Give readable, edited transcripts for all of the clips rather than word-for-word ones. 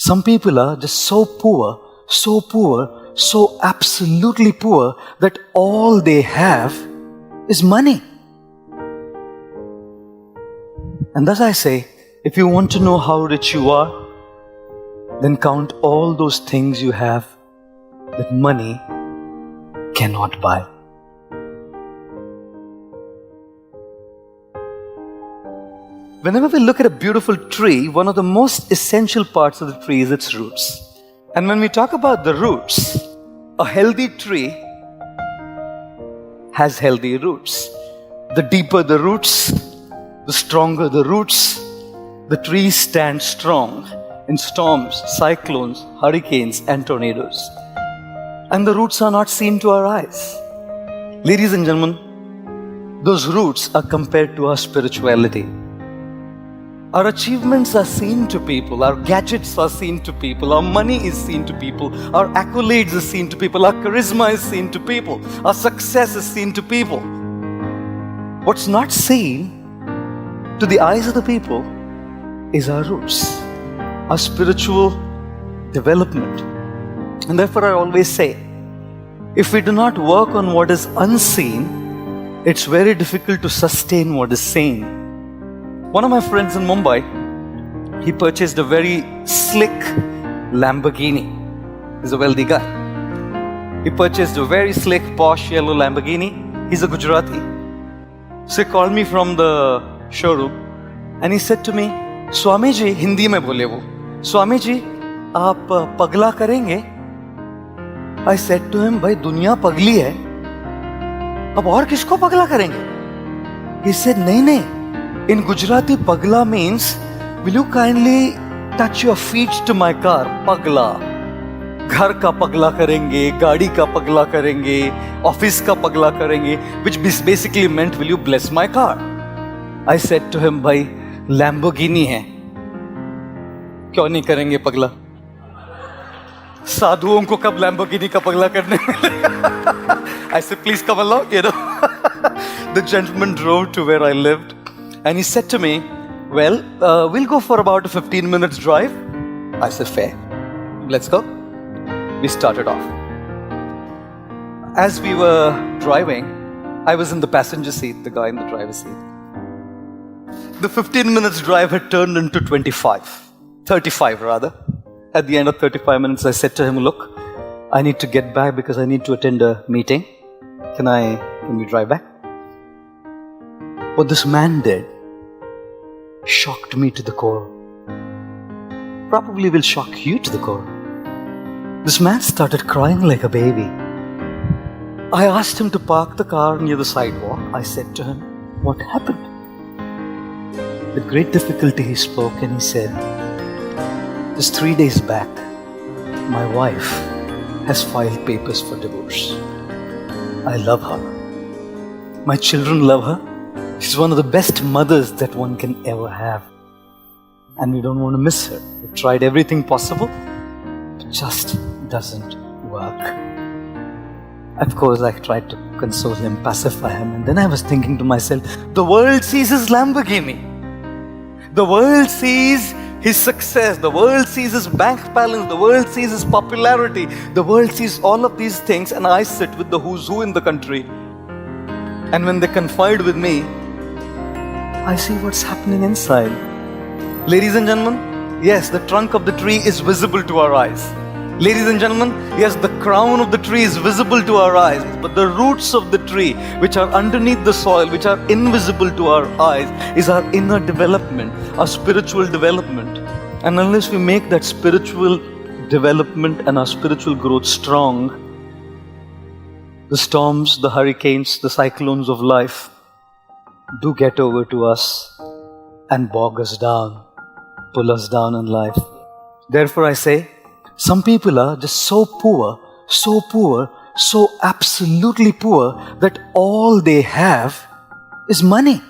Some people are just so poor, so absolutely poor that all they have is money. And thus I say, if you want to know how rich you are, then count all those things you have that money cannot buy. Whenever we look at a beautiful tree, one of the most essential parts of the tree is its roots. And when we talk about the roots, a healthy tree has healthy roots. The deeper the roots, the stronger the roots, the trees stand strong in storms, cyclones, hurricanes, and tornadoes. And the roots are not seen to our eyes. Ladies and gentlemen, those roots are compared to our spirituality. Our achievements are seen to people, our gadgets are seen to people, our money is seen to people, our accolades are seen to people, our charisma is seen to people, our success is seen to people. What's not seen to the eyes of the people is our roots, our spiritual development. And therefore I always say, if we do not work on what is unseen, it's very difficult to sustain what is seen. One of my friends in Mumbai, he purchased a very slick Lamborghini. He's a wealthy guy. He purchased a very slick, posh yellow Lamborghini. He's a Gujarati. So he called me from the showroom and he said to me, Swami ji, Hindi mein bole wo, Swami ji, aap pagla karenge? I said to him, bhai, duniya pagli hai. Ab aur kisko pagla karenge? He said, nahi. In Gujarati, pagla means, will you kindly touch your feet to my car? Pagla. Ghar ka pagla karenge, gaadi ka pagla karenge, office ka pagla karenge, which basically meant, will you bless my car? I said to him, bhai, Lamborghini hai. Kyun nahi karenge pagla? साधुओं को कब Lamborghini का पगला करने मिलेगा? I said, please come along, you know. The gentleman drove to where I lived and he said to me, well, we'll go for about a 15 minutes drive. I said, fair. Let's go. We started off. As we were driving, I was in the passenger seat, the guy in the driver's seat. The 15 minutes drive had turned into 35 rather. At the end of 35 minutes, I said to him, look, I need to get back because I need to attend a meeting. Can we drive back? What this man did shocked me to the core. Probably will shock you to the core. This man started crying like a baby. I asked him to park the car near the sidewalk. I said to him, what happened? With great difficulty he spoke and he said, just 3 days back, my wife has filed papers for divorce. I love her. My children love her. She's one of the best mothers that one can ever have. And we don't want to miss her. We've tried everything possible. It just doesn't work. Of course, I tried to console him, pacify him. And then I was thinking to myself, the world sees his Lamborghini. The world sees his success, the world sees his bank balance, the world sees his popularity, the world sees all of these things, and I sit with the who's who in the country. And when they confide with me, I see what's happening inside. Ladies and gentlemen, yes, the trunk of the tree is visible to our eyes. Ladies and gentlemen, yes, the crown of the tree is visible to our eyes, but the roots of the tree, which are underneath the soil, which are invisible to our eyes, is our inner development, our spiritual development. And unless we make that spiritual development and our spiritual growth strong, the storms, the hurricanes, the cyclones of life do get over to us and bog us down, pull us down in life. Therefore I say, some people are just so poor, so absolutely poor that all they have is money.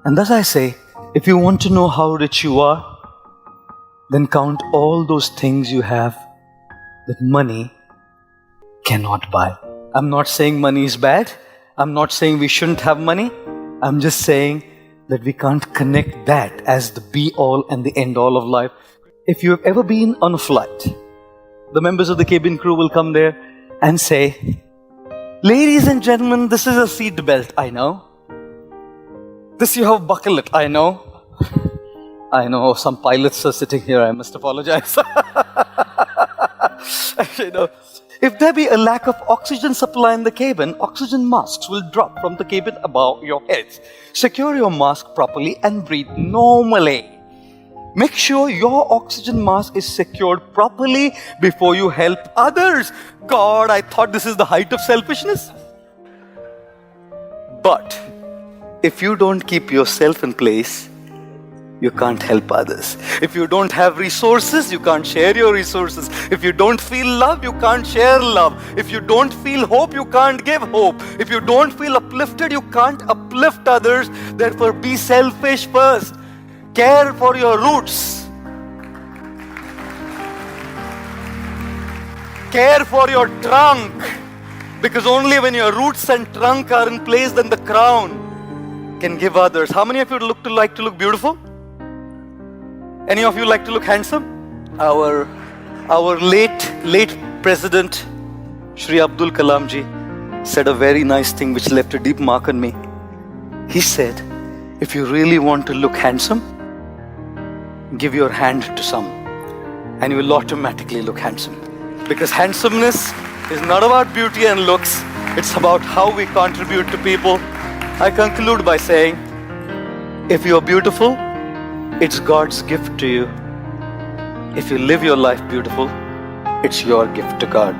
And thus I say, if you want to know how rich you are, then count all those things you have that money cannot buy. I'm not saying money is bad. I'm not saying we shouldn't have money. I'm just saying that we can't connect that as the be-all and the end-all of life. If you have ever been on a flight, the members of the cabin crew will come there and say, "Ladies and gentlemen, this is a seat belt, I know. This you have buckle it, I know." I know some pilots are sitting here, I must apologize. If there be a lack of oxygen supply in the cabin, oxygen masks will drop from the cabin above your heads. Secure your mask properly and breathe normally. Make sure your oxygen mask is secured properly before you help others. God, I thought this is the height of selfishness. But if you don't keep yourself in place, you can't help others. If you don't have resources, you can't share your resources. If you don't feel love, you can't share love. If you don't feel hope, you can't give hope. If you don't feel uplifted, you can't uplift others. Therefore, be selfish first. Care for your roots. Care for your trunk. Because only when your roots and trunk are in place, then the crown can give others. How many of you like to look beautiful? Any of you like to look handsome? Our late President Shri Abdul Kalam ji said a very nice thing which left a deep mark on me. He said, if you really want to look handsome, give your hand to some and you will automatically look handsome. Because handsomeness is not about beauty and looks, it's about how we contribute to people. I conclude by saying, if you are beautiful, it's God's gift to you. If you live your life beautiful, it's your gift to God.